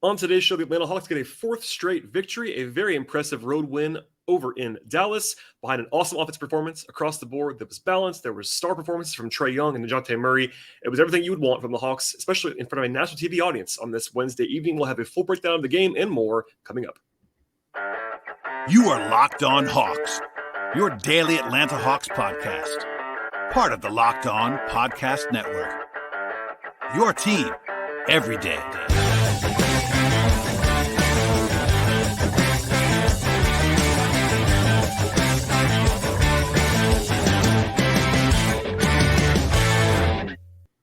On today's show, the Atlanta Hawks get a fourth straight victory, a very impressive road win over in Dallas, behind an awesome offensive performance across the board that was balanced. There was star performances from Trae Young and Dejounte Murray. It was everything you would want from the Hawks, especially in front of a national TV audience on this Wednesday evening. We'll have a full breakdown of the game and more coming up. You are Locked On Hawks, your daily Atlanta Hawks podcast, part of the Locked On Podcast Network. Your team every day.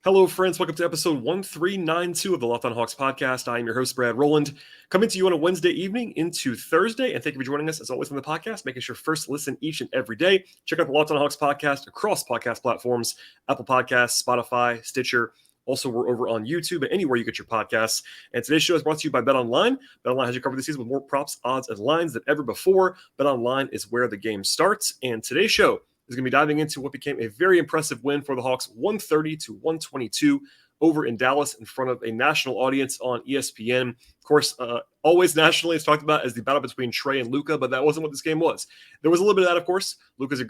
Hello, friends. Welcome to episode 1392 of the Locked On Hawks podcast. I am your host, Brad Rowland, coming to you on a Wednesday evening into Thursday. And thank you for joining us, as always, on the podcast, making sure first listen each and every day. Check out the Locked On Hawks podcast across podcast platforms, Apple Podcasts, Spotify, Stitcher. Also, we're over on YouTube and anywhere you get your podcasts. And today's show is brought to you by BetOnline. BetOnline has you covered this season with more props, odds, and lines than ever before. BetOnline is where the game starts. And today's show is going to be diving into what became a very impressive win for the Hawks, 130-122 over in Dallas in front of a national audience on ESPN. Of course, always nationally, it's talked about as the battle between Trae and Luka, but that wasn't what this game was. There was a little bit of that, of course. Luka's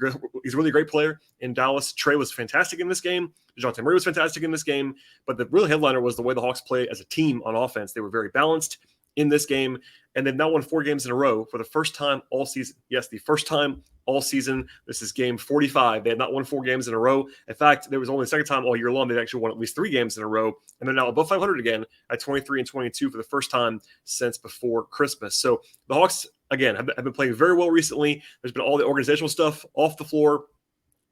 he's a really great player in Dallas. Trae was fantastic in this game. Dejounte Murray was fantastic in this game. But the real headliner was the way the Hawks played as a team on offense. They were very balanced in this game, and they've now won 4 games in a row for the first time all season. Yes, the first time all season. This is game 45. They had not won 4 games in a row. In fact, there was only the second time all year long they've actually won at least 3 games in a row, and they're now above 500 again at 23-22 for the first time since before Christmas. So the Hawks, again, have been playing very well recently. There's been all the organizational stuff off the floor.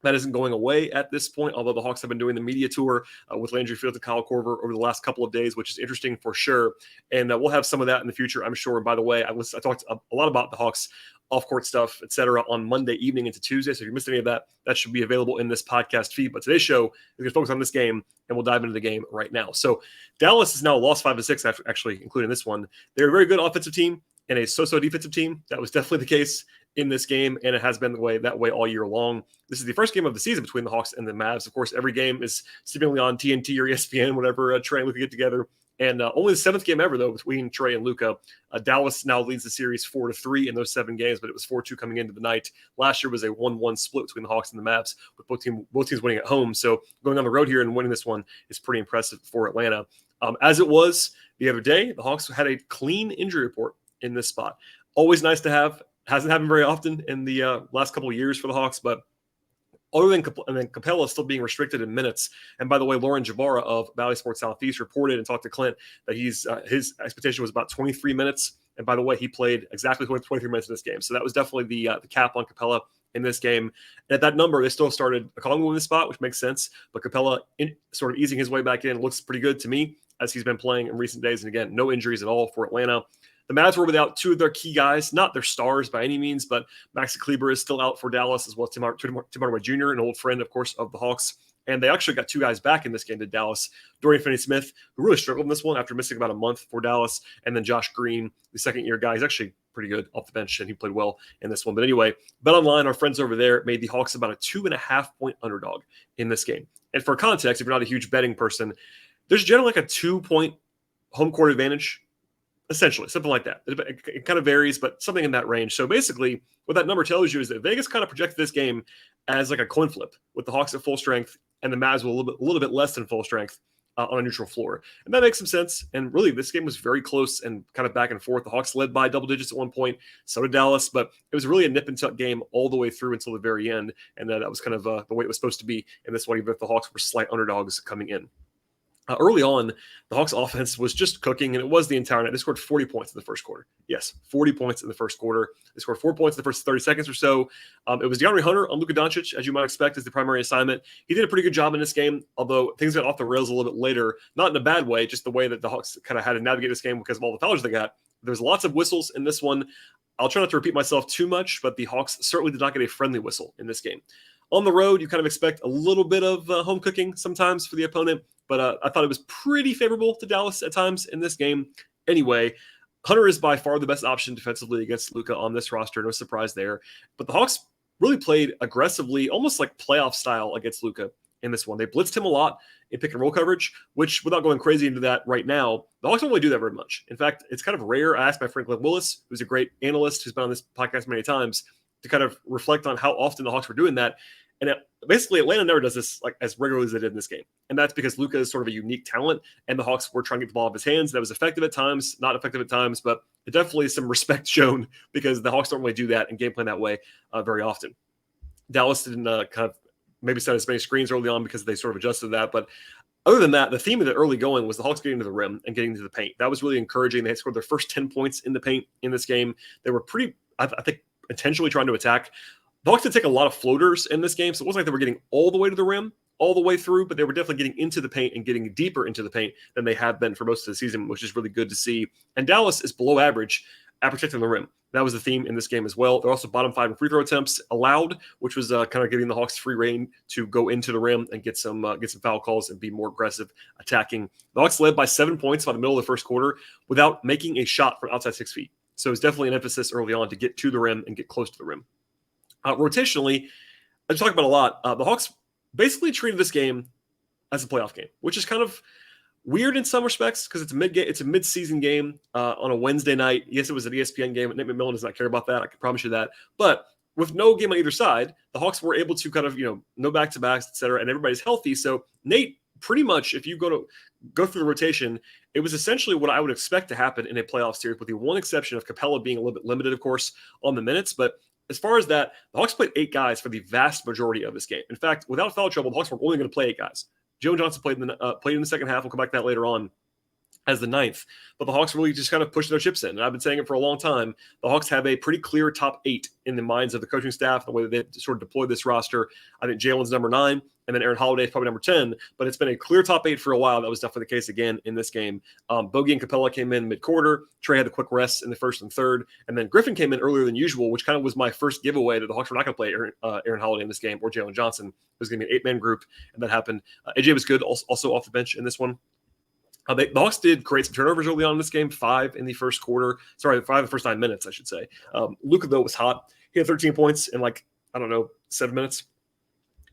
That isn't going away at this point, although the Hawks have been doing the media tour with Landry Fields and Kyle Korver over the last couple of days, which is interesting for sure. And we'll have some of that in the future, I'm sure. And by the way, I talked a lot about the Hawks off-court stuff, etc., on Monday evening into Tuesday. So if you missed any of that, that should be available in this podcast feed. But today's show is going to focus on this game, and we'll dive into the game right now. So Dallas is now lost 5-6, after actually including this one. They're a very good offensive team and a so-so defensive team. That was definitely the case in this game, and it has been that way all year long. This is the first game of the season between the Hawks and the Mavs. Of course, every game is seemingly on TNT or ESPN, whatever Trae and Luka get together. And only the 7th game ever, though, between Trae and Luka. Dallas now leads the series 4-3 in those 7 games, but it was 4-2 coming into the night. Last year was a 1-1 split between the Hawks and the Mavs, with both teams winning at home. So going on the road here and winning this one is pretty impressive for Atlanta. As it was the other day, the Hawks had a clean injury report in this spot. Always nice to have. Hasn't happened very often in the last couple of years for the Hawks, but other than Capella still being restricted in minutes. And by the way, Lauren Jabara of Valley Sports Southeast reported and talked to Clint that his expectation was about 23 minutes. And by the way, he played exactly 23 minutes in this game. So that was definitely the cap on Capella in this game. And at that number, they still started Okongwu in the spot, which makes sense. But Capella sort of easing his way back in looks pretty good to me as he's been playing in recent days. And again, no injuries at all for Atlanta. The Mavs were without 2 of their key guys, not their stars by any means, but Maxi Kleber is still out for Dallas, as well as Tim Hardaway Jr., an old friend, of course, of the Hawks. And they actually got 2 guys back in this game to Dallas. Dorian Finney-Smith, who really struggled in this one after missing about a month for Dallas, and then Josh Green, the second-year guy. He's actually pretty good off the bench, and he played well in this one. But anyway, BetOnline, our friends over there, made the Hawks about a 2.5-point underdog in this game. And for context, if you're not a huge betting person, there's generally like a 2-point home court advantage, essentially, something like that. It kind of varies, but something in that range. So basically, what that number tells you is that Vegas kind of projected this game as like a coin flip, with the Hawks at full strength and the Mavs with a little bit less than full strength on a neutral floor. And that makes some sense. And really, this game was very close and kind of back and forth. The Hawks led by double digits at one point, so did Dallas, but it was really a nip and tuck game all the way through until the very end. And that was kind of the way it was supposed to be in this one, even if the Hawks were slight underdogs coming in. Early on, the Hawks offense was just cooking, and it was the entire night. They scored 40 points in the first quarter. Yes, 40 points in the first quarter. They scored 4 points in the first 30 seconds or so. It was DeAndre Hunter on Luka Doncic, as you might expect, as the primary assignment. He did a pretty good job in this game, although things got off the rails a little bit later. Not in a bad way, just the way that the Hawks kind of had to navigate this game because of all the fouls they got. There's lots of whistles in this one. I'll try not to repeat myself too much, but the Hawks certainly did not get a friendly whistle in this game. On the road, you kind of expect a little bit of home cooking sometimes for the opponent, but I thought it was pretty favorable to Dallas at times in this game. Anyway, Hunter is by far the best option defensively against Luka on this roster. No surprise there. But the Hawks really played aggressively, almost like playoff style against Luka in this one. They blitzed him a lot in pick and roll coverage, which, without going crazy into that right now, the Hawks don't really do that very much. In fact, it's kind of rare. I asked my friend Cliff Willis, who's a great analyst who's been on this podcast many times, to kind of reflect on how often the Hawks were doing that. And basically, Atlanta never does this like as regularly as they did in this game. And that's because Luka is sort of a unique talent, and the Hawks were trying to get the ball off his hands. That was effective at times, not effective at times, but it definitely is some respect shown because the Hawks don't really do that and game plan that way very often. Dallas didn't kind of maybe set as many screens early on because they sort of adjusted that. But other than that, the theme of the early going was the Hawks getting to the rim and getting to the paint. That was really encouraging. They had scored their first 10 points in the paint in this game. They were pretty, I think, intentionally trying to attack. The Hawks did take a lot of floaters in this game, so it wasn't like they were getting all the way to the rim, all the way through, but they were definitely getting into the paint and getting deeper into the paint than they have been for most of the season, which is really good to see. And Dallas is below average at protecting the rim. That was the theme in this game as well. They're also bottom 5 in free throw attempts allowed, which was kind of giving the Hawks free reign to go into the rim and get some foul calls and be more aggressive attacking. The Hawks led by 7 points by the middle of the first quarter without making a shot from outside 6 feet. So it's definitely an emphasis early on to get to the rim and get close to the rim. Rotationally, I talk about a lot. The Hawks basically treated this game as a playoff game, which is kind of weird in some respects because it's a mid-season game on a Wednesday night. Yes, it was an ESPN game, but Nate McMillan does not care about that. I can promise you that. But with no game on either side, the Hawks were able to kind of, no back-to-backs, et cetera, and everybody's healthy. So Nate, pretty much, if you go through the rotation, it was essentially what I would expect to happen in a playoff series, with the one exception of Capella being a little bit limited, of course, on the minutes. But as far as that, the Hawks played 8 guys for the vast majority of this game. In fact, without foul trouble, the Hawks were only going to play 8 guys. Joe Johnson played in the second half. We'll come back to that later on as the 9th. But the Hawks really just kind of pushed their chips in. And I've been saying it for a long time. The Hawks have a pretty clear top 8 in the minds of the coaching staff, the way that they sort of deployed this roster. I think Jalen's number 9, and then Aaron Holiday is probably number 10. But it's been a clear top 8 for a while. That was definitely the case again in this game. Bogey and Capella came in mid-quarter. Trae had the quick rest in the first and third. And then Griffin came in earlier than usual, which kind of was my first giveaway that the Hawks were not going to play Aaron Holiday in this game, or Jalen Johnson. It was going to be an 8-man group, and that happened. AJ was good, also off the bench in this one. The Hawks did create some turnovers early on in this game, 5 in the first quarter. Sorry, 5 in the first 9 minutes, I should say. Luka, though, was hot. He had 13 points in 7 minutes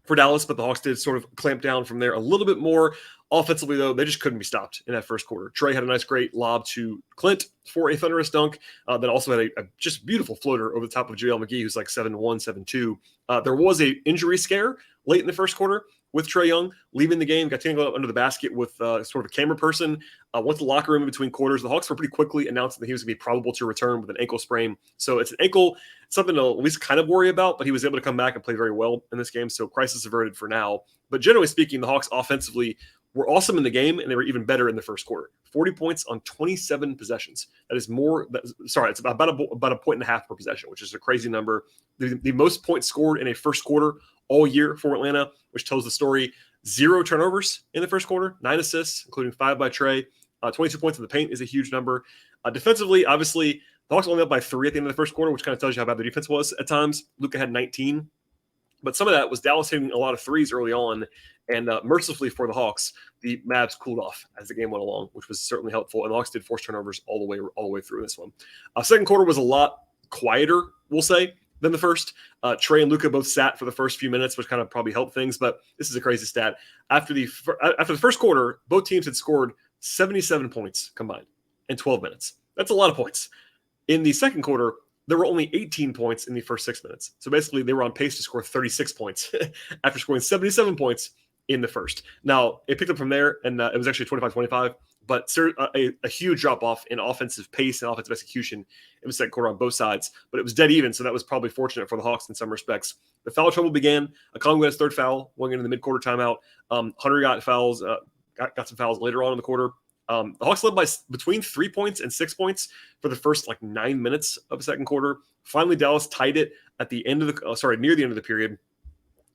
for Dallas, but the Hawks did sort of clamp down from there a little bit more. Offensively, though, they just couldn't be stopped in that first quarter. Trae had a nice, great lob to Clint for a thunderous dunk. That also had a just beautiful floater over the top of JaVale McGee, who's like 7'1", 7'2". There was a injury scare late in the first quarter with Trae Young leaving the game, got tangled up under the basket with sort of a camera person. Went to the locker room in between quarters. The Hawks were pretty quickly announcing that he was going to be probable to return with an ankle sprain. So it's an ankle, something to at least kind of worry about, but he was able to come back and play very well in this game. So crisis averted for now. But generally speaking, the Hawks offensively were awesome in the game, and they were even better in the first quarter. 40 points on 27 possessions. That is more. It's about a point and a half per possession, which is a crazy number. The most points scored in a first quarter all year for Atlanta, which tells the story. 0 turnovers in the first quarter, 9 assists, including 5 by Trae. 22 points in the paint is a huge number. Defensively, obviously, the Hawks only up by 3 at the end of the first quarter, which kind of tells you how bad the defense was at times. Luka had 19. But some of that was Dallas hitting a lot of threes early on. And mercifully for the Hawks, the Mavs cooled off as the game went along, which was certainly helpful. And the Hawks did force turnovers all the way through this one. Second quarter was a lot quieter, we'll say, than the first. Trae and Luka both sat for the first few minutes, which kind of probably helped things. But this is a crazy stat. After the first quarter, both teams had scored 77 points combined in 12 minutes. That's a lot of points. In the second quarter, there were only 18 points in the first 6 minutes. So basically, they were on pace to score 36 points after scoring 77 points in the first. Now, it picked up from there, and it was actually 25-25, but a huge drop-off in offensive pace and offensive execution in the second quarter on both sides. But it was dead even, so that was probably fortunate for the Hawks in some respects. The foul trouble began. Okongwu had his third foul going into the mid-quarter timeout. Hunter got fouls, got some fouls later on in the quarter. The Hawks led by between 3 points and 6 points for the first 9 minutes of the second quarter. Finally, Dallas tied it at the end of near the end of the period.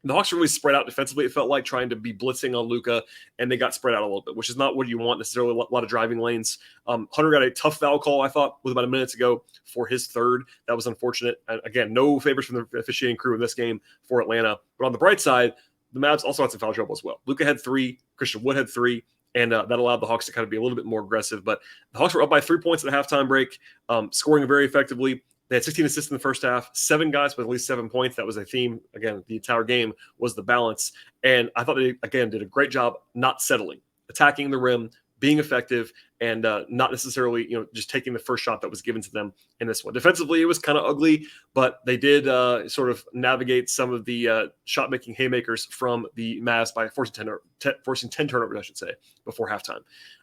The Hawks really spread out defensively. It felt like trying to be blitzing on Luka, and they got spread out a little bit, which is not what you want necessarily. A lot of driving lanes. Hunter got a tough foul call, I thought, with about a minute to go for his third. That was unfortunate. And again, no favors from the officiating crew in this game for Atlanta. But on the bright side, the Mavs also had some foul trouble as well. Luka had 3, Christian Wood had 3. And that allowed the Hawks to kind of be a little bit more aggressive. But the Hawks were up by 3 points at the halftime break, scoring very effectively. They had 16 assists in the first half, 7 guys with at least 7 points. That was a theme. Again, the entire game was the balance. And I thought they, again, did a great job not settling, attacking the rim, being effective, and not necessarily, just taking the first shot that was given to them in this one. Defensively, it was kind of ugly, but they did sort of navigate some of the shot-making haymakers from the Mavs by forcing 10 turnovers, I should say, before halftime.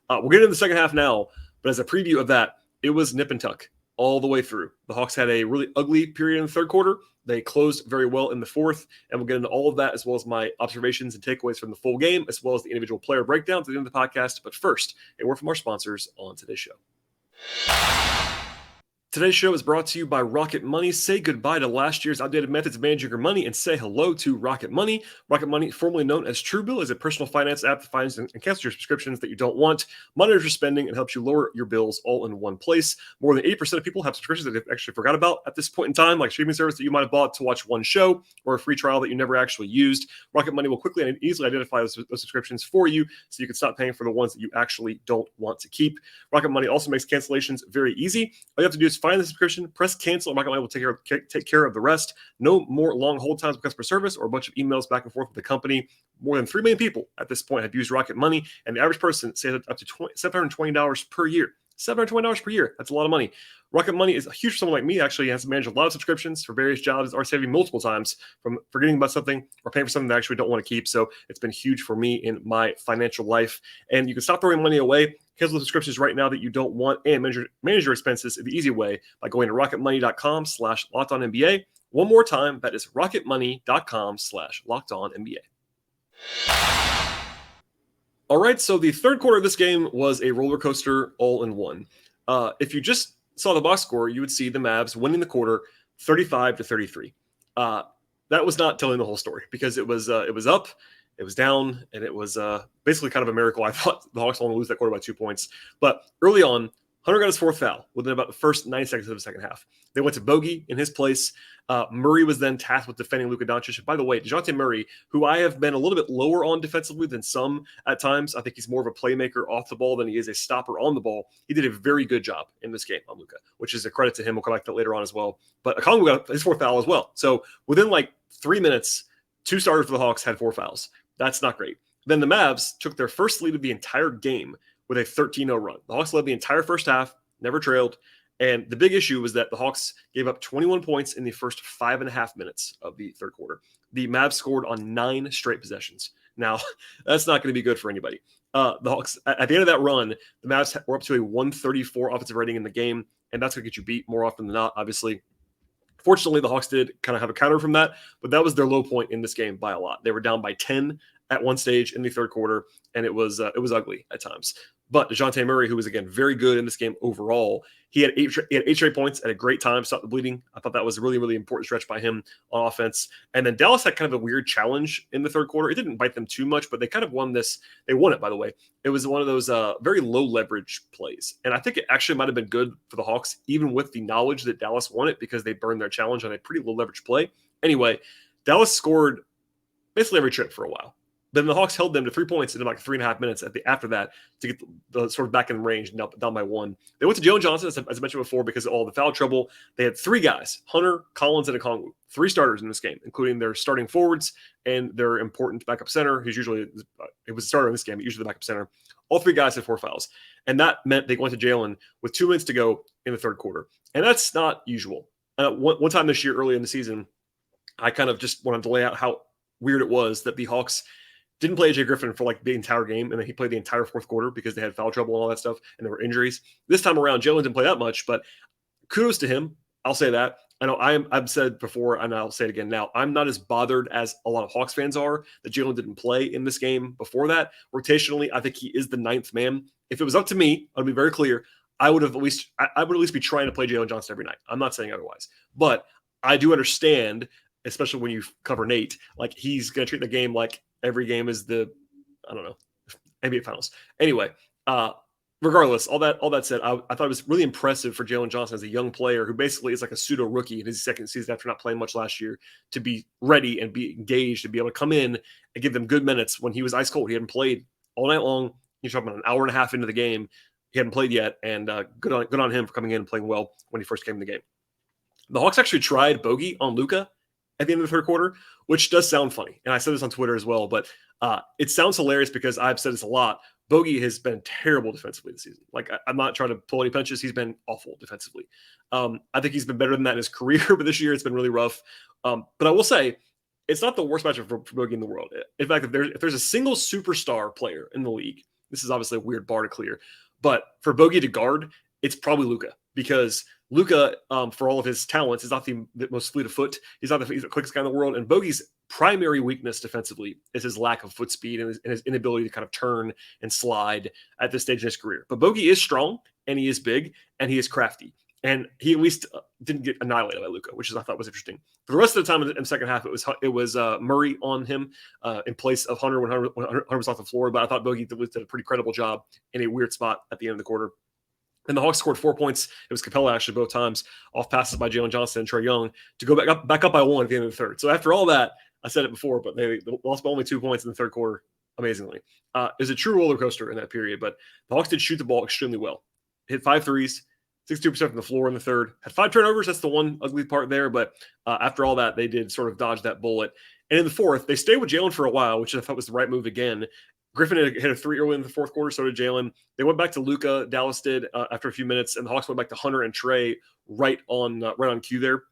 We'll get into the second half now, but as a preview of that, it was nip and tuck all the way through. The Hawks had a really ugly period in the third quarter. They closed very well in the fourth, and we'll get into all of that as well as my observations and takeaways from the full game, as well as the individual player breakdowns at the end of the podcast. But first, a word from our sponsors on today's show. Today's show is brought to you by Rocket Money. Say goodbye to last year's outdated methods of managing your money and say hello to Rocket Money. Rocket Money, formerly known as Truebill, is a personal finance app that finds and cancels your subscriptions that you don't want, monitors your spending, and helps you lower your bills all in one place. More than 80% of people have subscriptions that they've actually forgot about at this point in time, like streaming service that you might have bought to watch one show or a free trial that you never actually used. Rocket Money will quickly and easily identify those subscriptions for you so you can stop paying for the ones that you actually don't want to keep. Rocket Money also makes cancellations very easy. All you have to do is find the subscription, press cancel, and Rocket Money will take care of the rest. No more long hold times with customer service or a bunch of emails back and forth with the company. More than 3 million people at this point have used Rocket Money, and the average person saves up to $720 per year. $720 per year. That's a lot of money. Rocket Money is huge for someone like me. Actually, has to manage a lot of subscriptions for various jobs, or saving multiple times from forgetting about something or paying for something that I actually don't want to keep. So it's been huge for me in my financial life. And you can stop throwing money away. Cancel the subscriptions right now that you don't want and manage your expenses the easy way by going to rocketmoney.com/LockedOnNBA. One more time, that is rocketmoney.com/LockedOnNBA. All right, so the third quarter of this game was a roller coaster all in one. If you just saw the box score, you would see the Mavs winning the quarter 35-33. That was not telling the whole story because it was up, it was down, and it was basically kind of a miracle. I thought the Hawks only lose that quarter by 2 points. But early on, Hunter got his fourth foul within about the first 9 seconds of the second half. They went to Bogey in his place. Murray was then tasked with defending Luka Doncic. And by the way, Dejounte Murray, who I have been a little bit lower on defensively than some at times, I think he's more of a playmaker off the ball than he is a stopper on the ball. He did a very good job in this game on Luka, which is a credit to him. We'll come back to that later on as well. But Okongwu got his fourth foul as well. So within like 3 minutes, 2 starters for the Hawks had 4 fouls. That's not great. Then the Mavs took their first lead of the entire game with a 13-0 run. The Hawks led the entire first half, never trailed. And the big issue was that the Hawks gave up 21 points in the first 5.5 minutes of the third quarter. The Mavs scored on 9 straight possessions. Now, that's not going to be good for anybody. The Hawks, at the end of that run, the Mavs were up to a 134 offensive rating in the game, and that's going to get you beat more often than not, obviously. Fortunately, the Hawks did kind of have a counter from that, but that was their low point in this game by a lot. They were down by 10 at one stage in the third quarter, and it was ugly at times. But Dejounte Murray, who was, again, very good in this game overall, he had 8 straight points at a great time, stopped the bleeding. I thought that was a really, really important stretch by him on offense. And then Dallas had kind of a weird challenge in the third quarter. It didn't bite them too much, but they kind of won this. They won it, by the way. It was one of those very low leverage plays. And I think it actually might have been good for the Hawks, even with the knowledge that Dallas won it, because they burned their challenge on a pretty low leverage play. Anyway, Dallas scored basically every trip for a while. Then the Hawks held them to 3 points in about 3.5 minutes after that to get the sort of back in range, down by 1. They went to Jalen Johnson, as I mentioned before, because of all the foul trouble. They had 3 guys, Hunter, Collins, and Okongwu, 3 starters in this game, including their starting forwards and their important backup center, who's usually – it was a starter in this game, but usually the backup center. All 3 guys had 4 fouls. And that meant they went to Jalen with 2 minutes to go in the third quarter. And that's not usual. One time this year, early in the season, I kind of just wanted to lay out how weird it was that the Hawks – didn't play AJ Griffin for like the entire game, and then he played the entire fourth quarter because they had foul trouble and all that stuff, and there were injuries. This time around, Jalen didn't play that much, but kudos to him. I'll say that. I know I've said before, and I'll say it again now, I'm not as bothered as a lot of Hawks fans are that Jalen didn't play in this game before that. Rotationally, I think he is the 9th man. If it was up to me, I'll be very clear, I would at least be trying to play Jalen Johnson every night. I'm not saying otherwise. But I do understand, especially when you cover Nate, like he's going to treat the game like every game is the, I don't know, NBA Finals. Anyway, regardless, all that said, I thought it was really impressive for Jalen Johnson as a young player who basically is like a pseudo rookie in his second season after not playing much last year to be ready and be engaged and be able to come in and give them good minutes when he was ice cold. He hadn't played all night long. You're talking about an hour and a half into the game. He hadn't played yet, and good on him for coming in and playing well when he first came in the game. The Hawks actually tried bogey on Luka at the end of the third quarter, which does sound funny. And I said this on Twitter as well, but it sounds hilarious because I've said this a lot. Bogey has been terrible defensively this season. Like, I'm not trying to pull any punches. He's been awful defensively. I think he's been better than that in his career, but this year it's been really rough. But I will say, it's not the worst matchup for Bogey in the world. In fact, if there's a single superstar player in the league, this is obviously a weird bar to clear, but for Bogey to guard, it's probably Luka, because Luka, for all of his talents, is not the most fleet of foot. He's not the quickest guy in the world. And Bogey's primary weakness defensively is his lack of foot speed and his inability to kind of turn and slide at this stage in his career. But Bogey is strong, and he is big, and he is crafty. And he at least didn't get annihilated by Luka, which I thought was interesting. For the rest of the time in the second half, it was Murray on him in place of Hunter when Hunter was off the floor. But I thought Bogey did a pretty credible job in a weird spot at the end of the quarter. And the Hawks scored 4 points. It was Capella actually both times, off passes by Jalen Johnson and Trae Young, to go back up by 1 at the end of the third. So after all that, I said it before, but they lost by only 2 points in the third quarter, amazingly. It was a true roller coaster in that period, but the Hawks did shoot the ball extremely well. Hit 5 threes, 62% from the floor in the third. Had 5 turnovers. That's the one ugly part there, but after all that, they did sort of dodge that bullet. And in the fourth, they stayed with Jalen for a while, which I thought was the right move again. Griffin hit a 3 early in the fourth quarter, so did Jalen. They went back to Luka, Dallas did, after a few minutes, and the Hawks went back to Hunter and Trae right on cue there.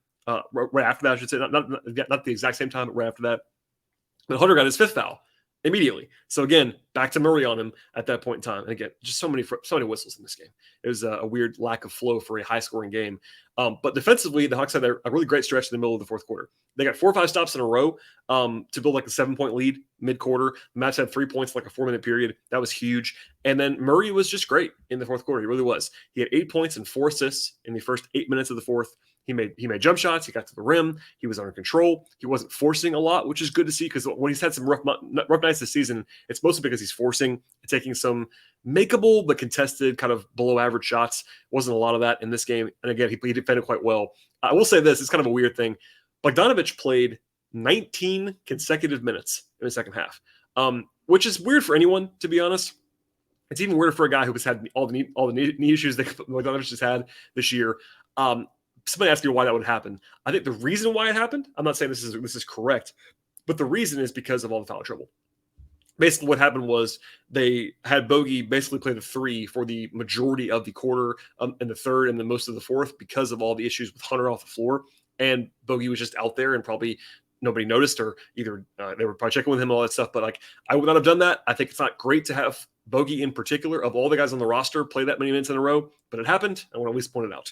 Right after that, I should say. Not the exact same time, but right after that. But Hunter got his 5th foul immediately. So again, back to Murray on him at that point in time. And again, just so many whistles in this game. It was a weird lack of flow for a high-scoring game. But defensively, the Hawks had a really great stretch in the middle of the fourth quarter. They got 4 or 5 stops in a row to build like a 7-point lead mid-quarter. The Mavs had 3 points in like a 4-minute period. That was huge. And then Murray was just great in the fourth quarter. He really was. He had 8 points and 4 assists in the first 8 minutes of the fourth. He made jump shots. He got to the rim. He was under control. He wasn't forcing a lot, which is good to see, because when he's had some rough nights this season, it's mostly because he's forcing, taking some makeable but contested kind of below average shots. Wasn't a lot of that in this game. And again, he defended quite well. I will say this, it's kind of a weird thing. Bogdanovic played 19 consecutive minutes in the second half, which is weird for anyone, to be honest. It's even weirder for a guy who has had all the knee issues that Bogdanovic has had this year. Somebody asked me why that would happen. I think the reason why it happened, I'm not saying this is correct, but the reason is because of all the foul trouble. Basically, what happened was they had Bogey basically play the 3 for the majority of the quarter and the third and then most of the fourth, because of all the issues with Hunter off the floor. And Bogey was just out there and probably nobody noticed, or either they were probably checking with him and all that stuff. But like, I would not have done that. I think it's not great to have Bogey in particular, of all the guys on the roster, play that many minutes in a row, but it happened. I want to at least point it out.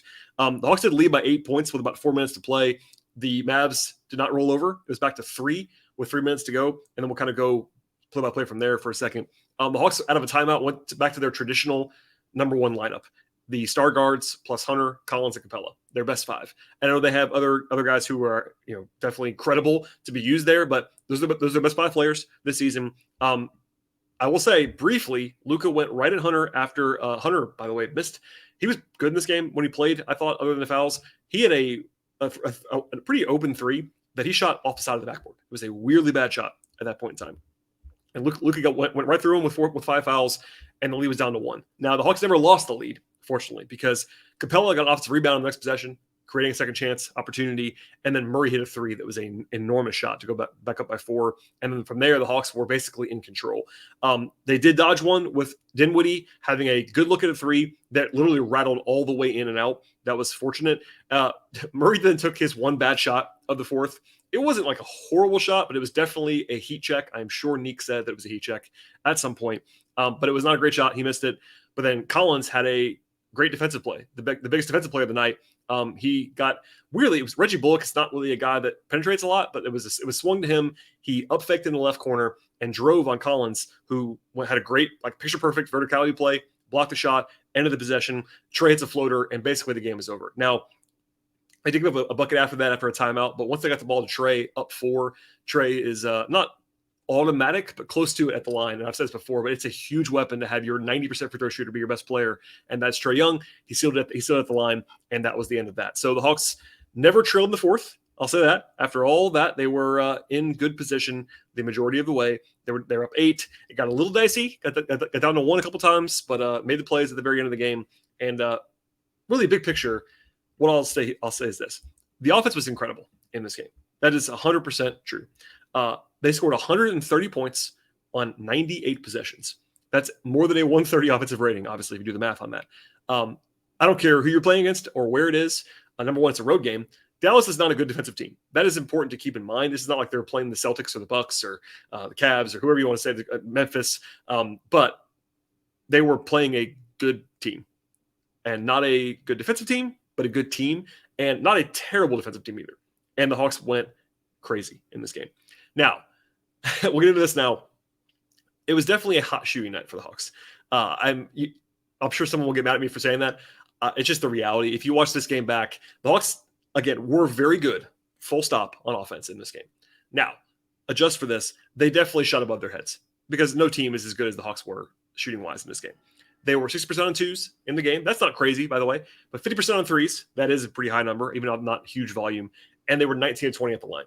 The Hawks did lead by 8 points with about 4 minutes to play. The Mavs did not roll over. It was back to 3 with 3 minutes to go, and then we'll kind of go play by play from there for a second. The Hawks, out of a timeout, went back to their traditional number 1 lineup. The star guards plus Hunter, Collins, and Capella, their best 5. I know they have other guys who are definitely credible to be used there, but those are the best 5 players this season. I will say briefly, Luka went right at Hunter after Hunter, by the way, missed. He was good in this game when he played, I thought, other than the fouls. He had a pretty open 3 that he shot off the side of the backboard. It was a weirdly bad shot at that point in time. And Luka went right through him with 5 fouls, and the lead was down to 1. Now, the Hawks never lost the lead, fortunately, because Capella got an offensive rebound in the next possession, creating a second chance opportunity, and then Murray hit a 3 that was an enormous shot to go back up by 4. And then from there, the Hawks were basically in control. They did dodge one with Dinwiddie having a good look at a 3 that literally rattled all the way in and out. That was fortunate. Murray then took his 1 bad shot of the fourth. It wasn't like a horrible shot, but it was definitely a heat check. I'm sure Neek said that it was a heat check at some point, but it was not a great shot. He missed it. But then Collins had a great defensive play, the biggest defensive play of the night. He got weirdly, it was Reggie Bullock. It's not really a guy that penetrates a lot, but it was swung to him. He up faked in the left corner and drove on Collins, who had a great, like, picture perfect verticality play, blocked the shot, ended the possession. Trae hits a floater, and basically the game is over. Now, they did give a bucket after that, after a timeout, but once they got the ball to Trae up 4, Trae is not automatic, but close to it at the line. And I've said this before, but it's a huge weapon to have your 90% free throw shooter be your best player. And that's Trae Young. He sealed it at the line, and that was the end of that. So the Hawks never trailed in the fourth. I'll say that. After all that, they were in good position the majority of the way. They were up 8. It got a little dicey. Got down to 1 a couple times, but made the plays at the very end of the game. And really, big picture, what I'll say is this: The offense was incredible in this game. That is 100% true. They scored 130 points on 98 possessions. That's more than a 130 offensive rating, obviously, if you do the math on that. I don't care who you're playing against or where it is. Number one, it's a road game. Dallas is not a good defensive team. That is important to keep in mind. This is not like they're playing the Celtics or the Bucks or the Cavs or whoever you want to say, Memphis. But they were playing a good team. And not a good defensive team, but a good team. And not a terrible defensive team either. And the Hawks went crazy in this game. Now, we'll get into this now. It was definitely a hot shooting night for the Hawks. I'm sure someone will get mad at me for saying that. It's just the reality. If you watch this game back, the Hawks, again, were very good, full stop, on offense in this game. Now, adjust for this. They definitely shot above their heads because no team is as good as the Hawks were shooting-wise in this game. They were 60% on twos in the game. That's not crazy, by the way, but 50% on threes. That is a pretty high number, even though not huge volume. And they were 19 and 20 at the line.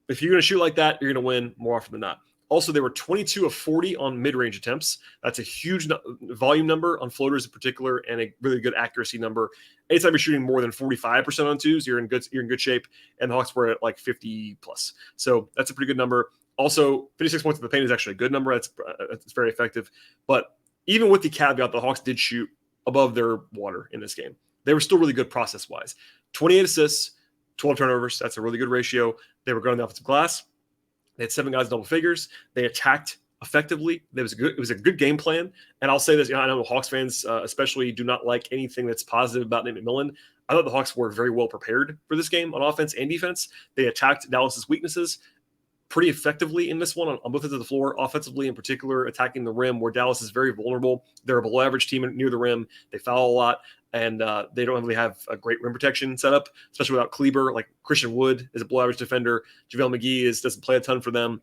If you're going to shoot like that, you're going to win more often than not. Also, they were 22 of 40 on mid-range attempts. That's a huge volume number on floaters in particular, and a really good accuracy number. Anytime you're shooting more than 45% on twos, you're in good shape. And the Hawks were at like 50 plus. So that's a pretty good number. Also, 56 points in the paint is actually a good number. That's very effective. But even with the caveat, the Hawks did shoot above their water in this game. They were still really good process-wise. 28 assists, 12 turnovers. That's a really good ratio. They were good on the offensive glass. They had 7 guys in double figures. They attacked effectively. It was a good game plan. And I'll say this, I know Hawks fans especially do not like anything that's positive about Nate McMillan. I thought the Hawks were very well prepared for this game on offense and defense. They attacked Dallas's weaknesses pretty effectively in this one on both ends of the floor, offensively in particular, attacking the rim where Dallas is very vulnerable. They're a below average team near the rim. They foul a lot, and they don't really have a great rim protection setup, especially without Kleber. Like Christian Wood is a below average defender. JaVale McGee doesn't play a ton for them.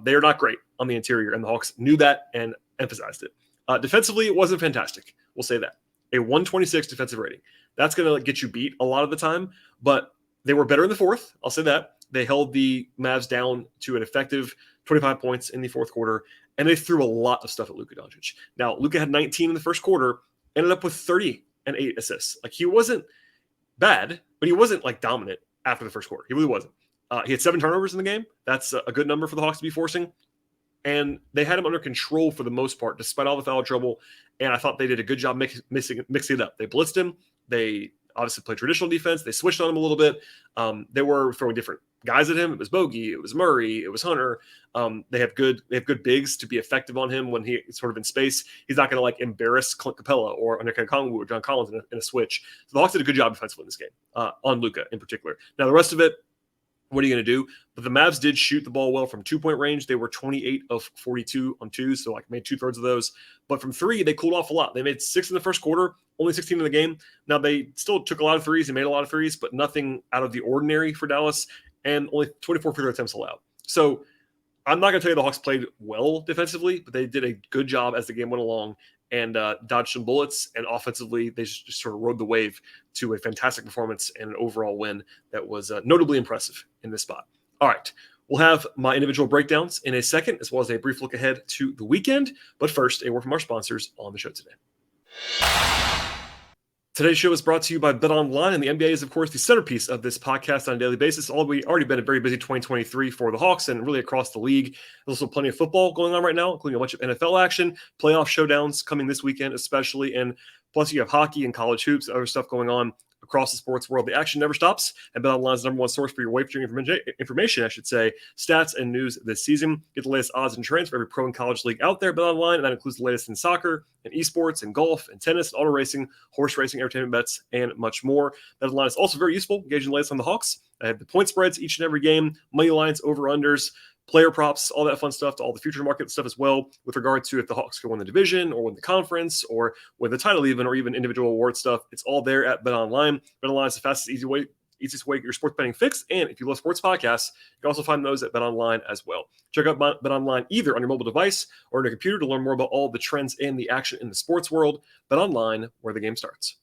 They are not great on the interior, and the Hawks knew that and emphasized it. Defensively, it wasn't fantastic. We'll say that. A 126 defensive rating. That's going to get you beat a lot of the time, but they were better in the fourth. I'll say that. They held the Mavs down to an effective 25 points in the fourth quarter, and they threw a lot of stuff at Luka Doncic. Now, Luka had 19 in the first quarter, ended up with 30 and 8 assists. Like, he wasn't bad, but he wasn't, like, dominant after the first quarter. He really wasn't. He had 7 turnovers in the game. That's a good number for the Hawks to be forcing. And they had him under control for the most part, despite all the foul trouble. And I thought they did a good job mixing it up. They blitzed him. They obviously played traditional defense. They switched on him a little bit. They were throwing different guys at him. It was Bogey, it was Murray, it was Hunter. They have good bigs to be effective on him when he's sort of in space. He's not going to like embarrass Clint Capella or Onyeka Okongwu or John Collins in a switch. So the Hawks did a good job defensively in this game on Luka in particular. Now the rest of it, what are you going to do? But the Mavs did shoot the ball well from 2-point range. They were 28 of 42 on twos, so like made 2/3 of those. But from 3, they cooled off a lot. They made 6 in the first quarter, only 16 in the game. Now they still took a lot of threes and made a lot of threes, but nothing out of the ordinary for Dallas, and only 24 free throw attempts allowed. So I'm not going to tell you the Hawks played well defensively, but they did a good job as the game went along and dodged some bullets. And offensively, they just sort of rode the wave to a fantastic performance and an overall win that was notably impressive in this spot. All right, we'll have my individual breakdowns in a second, as well as a brief look ahead to the weekend. But first, a word from our sponsors on the show today. Today's show is brought to you by BetOnline, and the NBA is, of course, the centerpiece of this podcast on a daily basis. Already been a very busy 2023 for the Hawks and really across the league. There's also plenty of football going on right now, including a bunch of NFL action, playoff showdowns coming this weekend especially, and plus you have hockey and college hoops, other stuff going on across the sports world. The action never stops, and BetOnline is the number one source for your wagering information, stats and news this season. Get the latest odds and trends for every pro and college league out there. BetOnline, and that includes the latest in soccer and esports and golf and tennis, auto racing, horse racing, entertainment bets, and much more. BetOnline is also very useful, engaging the latest on the Hawks. I have the point spreads each and every game, money lines, over-unders, player props, all that fun stuff, to all the future market stuff as well, with regard to if the Hawks can win the division or win the conference or win the title even, or even individual award stuff. It's all there at BetOnline. BetOnline is the fastest, easiest way to get your sports betting fix. And if you love sports podcasts, you can also find those at BetOnline as well. Check out BetOnline either on your mobile device or on your computer to learn more about all the trends and the action in the sports world. BetOnline, where the game starts.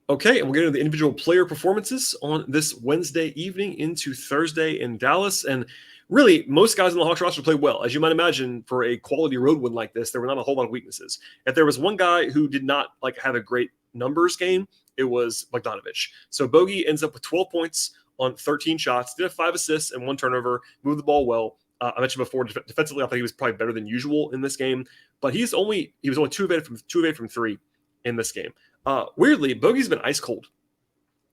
Okay, and we'll get into the individual player performances on this Wednesday evening into Thursday in Dallas. And really, most guys on the Hawks roster played well. As you might imagine, for a quality road win like this, there were not a whole lot of weaknesses. If there was one guy who did not have a great numbers game, it was Bogdanovic. So Bogey ends up with 12 points on 13 shots, did have 5 assists and 1 turnover, moved the ball well. I mentioned before, defensively, I thought he was probably better than usual in this game, but he was only 2 of 8 from 3 in this game. Weirdly, Bogey's been ice cold.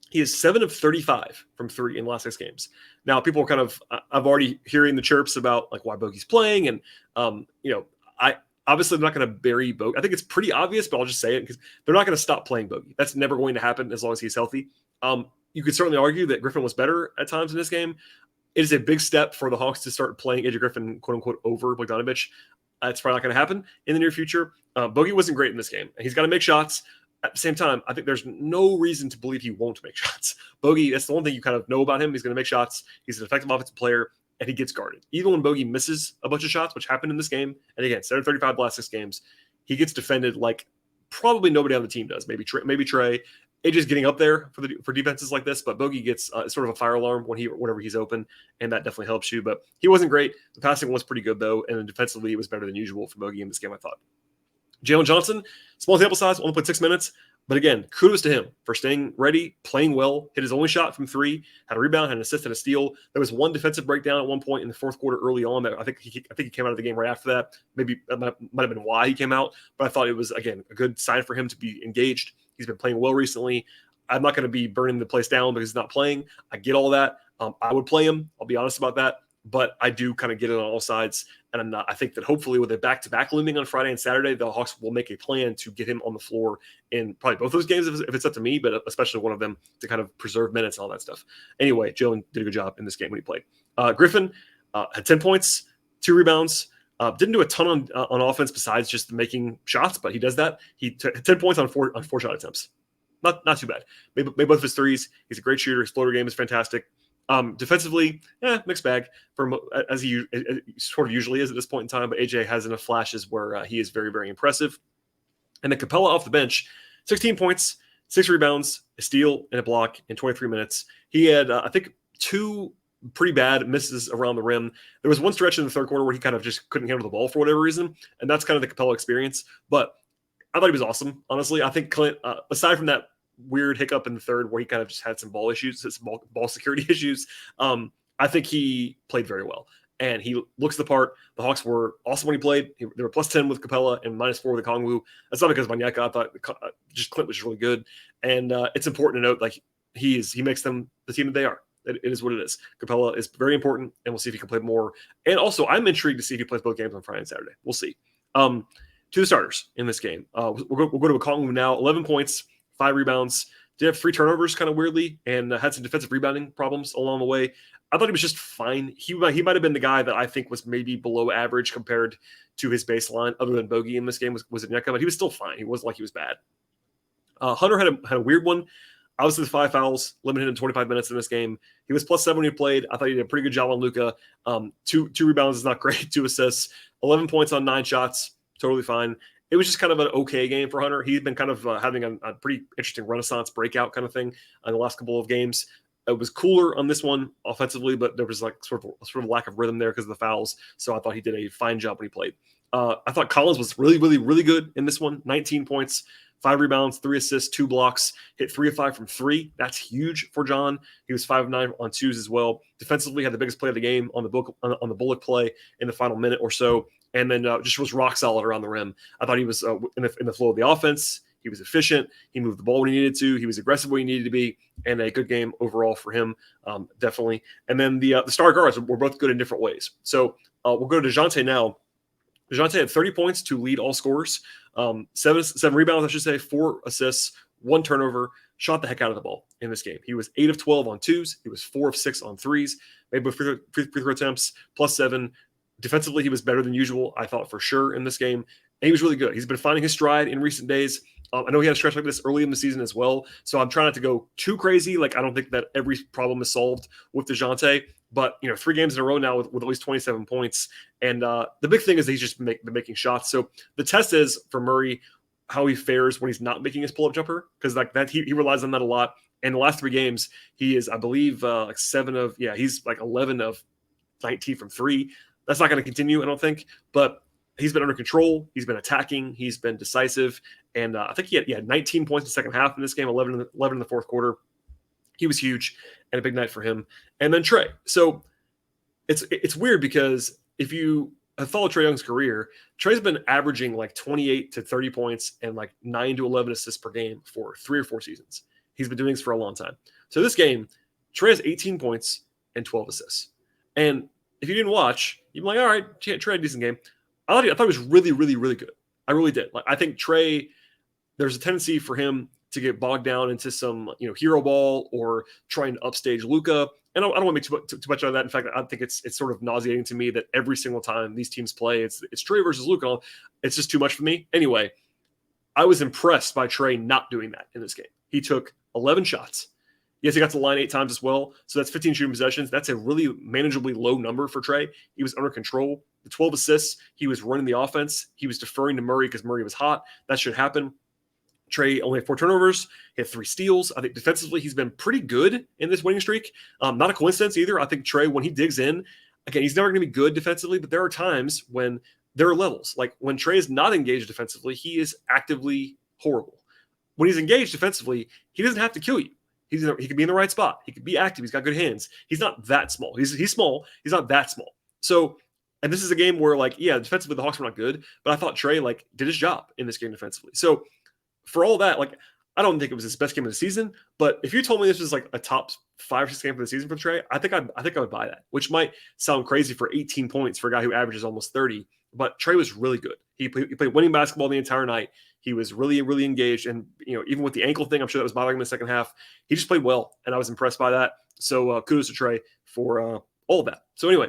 He is 7 of 35 from 3 in the last 6 games. Now, people are kind of, I've already hearing the chirps about like why Bogey's playing, and I obviously I'm not going to bury Bogey. I think it's pretty obvious, but I'll just say it because they're not going to stop playing Bogey. That's never going to happen as long as he's healthy. You could certainly argue that Griffin was better at times in this game. It is a big step for the Hawks to start playing AJ Griffin, quote unquote, over Bogdanovic. It's probably not going to happen in the near future. Bogey wasn't great in this game, and he's got to make shots. At the same time, I think there's no reason to believe he won't make shots. Bogey, that's the one thing you kind of know about him. He's going to make shots. He's an effective offensive player, and he gets guarded. Even when Bogey misses a bunch of shots, which happened in this game, and again, 735 the last 6 games, he gets defended like probably nobody on the team does. Maybe Trae. AJ's getting up there for defenses like this, but Bogey gets sort of a fire alarm whenever he's open, and that definitely helps you. But he wasn't great. The passing was pretty good, though, and then defensively it was better than usual for Bogey in this game, I thought. Jalen Johnson, small sample size, only played 6 minutes. But again, kudos to him for staying ready, playing well, hit his only shot from 3, had a rebound, had an assist, and a steal. There was one defensive breakdown at one point in the fourth quarter early on that I think he came out of the game right after that. Maybe that might have been why he came out, but I thought it was, again, a good sign for him to be engaged. He's been playing well recently. I'm not going to be burning the place down because he's not playing. I get all that. I would play him. I'll be honest about that. But I do kind of get it on all sides. And I'm not. I think that hopefully with a back-to-back looming on Friday and Saturday, the Hawks will make a plan to get him on the floor in probably both those games if it's up to me, but especially one of them to kind of preserve minutes and all that stuff. Anyway, Jalen did a good job in this game when he played. Griffin had 10 points, 2 rebounds. Didn't do a ton on offense besides just making shots, but he does that. He took 10 points on four shot attempts. Not too bad. Made both of his threes. He's a great shooter. His floater game is fantastic. Defensively, mixed bag as he sort of usually is at this point in time. But AJ has enough flashes where he is very, very impressive. And then Capella off the bench, 16 points, 6 rebounds, a steal, and a block in 23 minutes. He had, I think, 2 pretty bad misses around the rim. There was one stretch in the third quarter where he kind of just couldn't handle the ball for whatever reason, and that's kind of the Capella experience. But I thought he was awesome, honestly. I think Clint, aside from that weird hiccup in the third where he kind of just had some ball issues, some ball security issues, I think he played very well. And he looks the part. The Hawks were awesome when he played. They were plus 10 with Capella and minus 4 with Okongwu. That's not because of Onyeka. I thought just Clint was just really good. And it's important to note, like, he makes them the team that they are. It is what it is. Capella is very important, and we'll see if he can play more. And also, I'm intrigued to see if he plays both games on Friday and Saturday. We'll see. To the starters in this game. We'll go to Okongwu now. 11 points, 5 rebounds. Did have 3 turnovers kind of weirdly, and had some defensive rebounding problems along the way. I thought he was just fine. He might have been the guy that I think was maybe below average compared to his baseline, other than Bogey in this game was Onyeka, but he was still fine. He wasn't like he was bad. Hunter had a weird one. Obviously, the 5 fouls limited him to 25 minutes in this game. He was plus 7 when he played. I thought he did a pretty good job on Luka. 2 rebounds is not great. 2 assists. 11 points on 9 shots. Totally fine. It was just kind of an okay game for Hunter. He's been kind of having a pretty interesting renaissance breakout kind of thing in the last couple of games. It was cooler on this one offensively, but there was like sort of lack of rhythm there because of the fouls. So I thought he did a fine job when he played. I thought Collins was really, really, really good in this one. 19 points, 5 rebounds, 3 assists, 2 blocks, hit 3 of 5 from 3. That's huge for John. He was 5 of 9 on 2s as well. Defensively, had the biggest play of the game on the Bullock play in the final minute or so, and then just was rock solid around the rim. I thought he was in the flow of the offense. He was efficient. He moved the ball when he needed to. He was aggressive when he needed to be, and a good game overall for him, definitely. And then the star guards were both good in different ways. So we'll go to Dejounte now. Dejounte had 30 points to lead all scorers, 7 rebounds, I should say, 4 assists, 1 turnover, shot the heck out of the ball in this game. He was 8 of 12 on 2s. He was 4 of 6 on 3s, made both free throw attempts, plus 7. Defensively, he was better than usual, I thought, for sure, in this game. And he was really good. He's been finding his stride in recent days. I know he had a stretch like this early in the season as well, so I'm trying not to go too crazy. Like, I don't think that every problem is solved with Dejounte, but 3 games in a row now with at least 27 points. And the big thing is that he's just been making shots. So the test is for Murray how he fares when he's not making his pull-up jumper, because like that he relies on that a lot. And the last 3 games, he is, I believe, he's like 11 of 19 from 3. That's not going to continue, I don't think. But he's been under control. He's been attacking. He's been decisive. And I think he had 19 points in the second half in this game, 11 in the fourth quarter. He was huge and a big night for him. And then Trae. So it's weird because if you have followed Trae Young's career, Trae's been averaging like 28 to 30 points and like 9 to 11 assists per game for 3 or 4 seasons. He's been doing this for a long time. So this game, Trae has 18 points and 12 assists. And if you didn't watch, you'd be like, all right, Trae had a decent game. I thought it was really, really, really good. I really did. Like, I think Trae, there's a tendency for him to get bogged down into some, hero ball or trying to upstage Luka. And I don't want to make too much of that. In fact, I think it's sort of nauseating to me that every single time these teams play, it's Trae versus Luka. It's just too much for me. Anyway, I was impressed by Trae not doing that in this game. He took 11 shots. Yes, he got to the line 8 times as well. So that's 15 shooting possessions. That's a really manageably low number for Trae. He was under control. The 12 assists, he was running the offense. He was deferring to Murray because Murray was hot. That should happen. Trae only had 4 turnovers. He had 3 steals. I think defensively, he's been pretty good in this winning streak. Not a coincidence either. I think Trae, when he digs in, again, he's never going to be good defensively, but there are times when there are levels. Like when Trae is not engaged defensively, he is actively horrible. When he's engaged defensively, he doesn't have to kill you. He could be in the right spot. He could be active. He's got good hands. He's not that small. He's small. He's not that small. So, and this is a game where, defensively the Hawks were not good, but I thought Trae did his job in this game defensively. So, for all that, I don't think it was his best game of the season. But if you told me this was a top 5 or 6 game for the season for Trae, I think I would buy that. Which might sound crazy for 18 points for a guy who averages almost 30. But Trae was really good. He played winning basketball the entire night. He was really, really engaged. And, even with the ankle thing, I'm sure that was bothering him in the second half. He just played well, and I was impressed by that. So kudos to Trae for all of that. So anyway,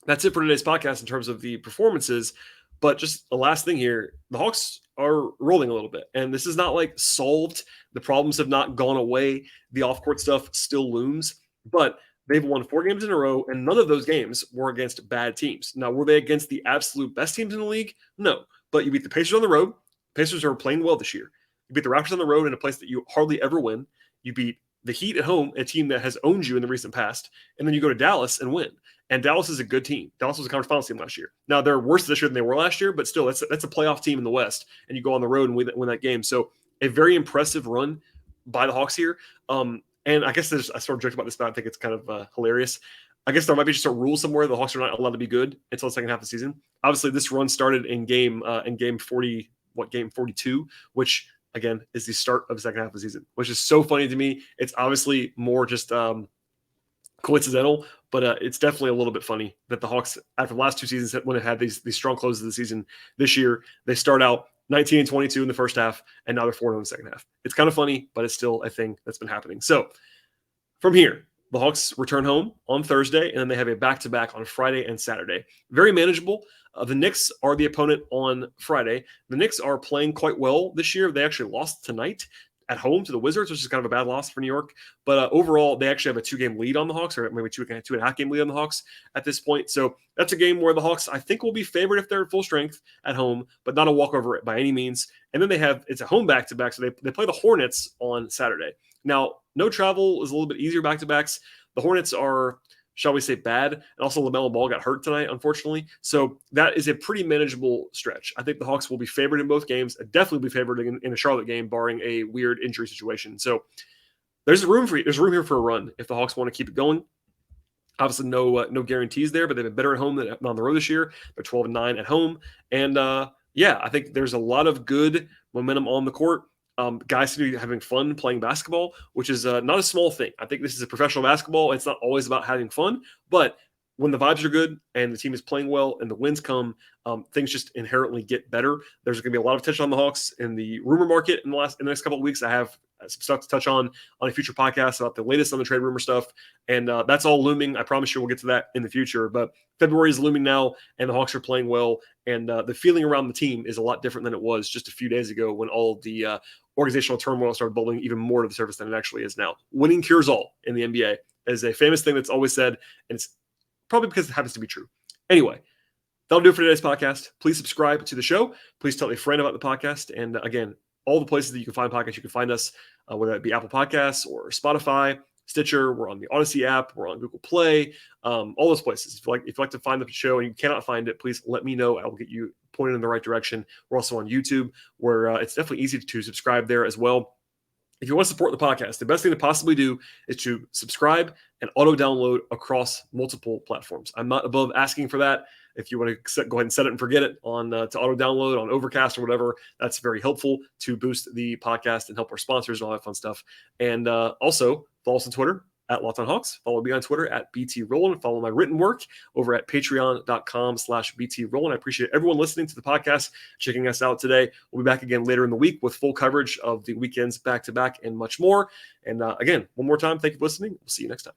that's it for today's podcast in terms of the performances. But just the last thing here, the Hawks are rolling a little bit. And this is not solved. The problems have not gone away. The off-court stuff still looms. But they've won 4 games in a row, and none of those games were against bad teams. Now, were they against the absolute best teams in the league? No. But you beat the Pacers on the road. Pacers are playing well this year. You beat the Raptors on the road in a place that you hardly ever win. You beat the Heat at home, a team that has owned you in the recent past. And then you go to Dallas and win. And Dallas is a good team. Dallas was a conference finals team last year. Now, they're worse this year than they were last year, but still, that's a playoff team in the West. And you go on the road and win that game. So a very impressive run by the Hawks here. And I guess I sort of joked about this, but I think it's kind of hilarious. I guess there might be just a rule somewhere the Hawks are not allowed to be good until the second half of the season. Obviously, this run started in game 42, which again is the start of the second half of the season, which is so funny to me. It's obviously more just coincidental, but it's definitely a little bit funny that the Hawks, after the last 2 seasons, when it had these strong closes of the season, this year they start out 19 and 22 in the first half, and now they're 4-0 in the second half. It's kind of funny, but it's still a thing that's been happening. So from here, the Hawks return home on Thursday, and then they have a back-to-back on Friday and Saturday. Very manageable. The Knicks are the opponent on Friday. The Knicks are playing quite well this year. They actually lost tonight at home to the Wizards, which is kind of a bad loss for New York. But overall, they actually have a 2-game lead on the Hawks, or maybe 2.5 game lead on the Hawks at this point. So that's a game where the Hawks, I think, will be favored if they're at full strength at home, but not a walkover by any means. And then it's a home back-to-back, so they play the Hornets on Saturday. Now, no travel is a little bit easier back-to-backs. The Hornets are, shall we say, bad. And also LaMelo Ball got hurt tonight, unfortunately. So that is a pretty manageable stretch. I think the Hawks will be favored in both games, definitely be favored in a Charlotte game, barring a weird injury situation. So there's room here for a run if the Hawks want to keep it going. Obviously, no guarantees there, but they've been better at home than on the road this year. They're 12-9 at home. And I think there's a lot of good momentum on the court. Guys seem to be having fun playing basketball, which is not a small thing. I think this is a professional basketball. It's not always about having fun, but when the vibes are good and the team is playing well and the wins come, things just inherently get better. There's going to be a lot of attention on the Hawks in the rumor market in the next couple of weeks. I have some stuff to touch on a future podcast about the latest on the trade rumor stuff, and that's all looming. I promise you we'll get to that in the future, but February is looming now, and the Hawks are playing well, and the feeling around the team is a lot different than it was just a few days ago when all of the organizational turmoil started bubbling even more to the surface than it actually is now. Winning cures all in the NBA is a famous thing that's always said, and it's probably because it happens to be true. Anyway, that'll do it for today's podcast. Please subscribe to the show. Please tell a friend about the podcast. And again, all the places that you can find podcasts, you can find us, whether it be Apple Podcasts or Spotify Stitcher, we're on the Odyssey app, we're on Google Play, all those places. If you like to find the show and you cannot find it, please let me know. I will get you pointed in the right direction. We're also on YouTube, where it's definitely easy to subscribe there as well. If you want to support the podcast, the best thing to possibly do is to subscribe and auto-download across multiple platforms. I'm not above asking for that. If you want to go ahead and set it and forget it on to auto-download on Overcast or whatever, that's very helpful to boost the podcast and help our sponsors and all that fun stuff. And also, follow us on Twitter at Locked On Hawks. Follow me on Twitter at BT Rowland. Follow my written work over at patreon.com/BT Rowland. I appreciate everyone listening to the podcast, checking us out today. We'll be back again later in the week with full coverage of the weekends back-to-back and much more. And again, one more time, thank you for listening. We'll see you next time.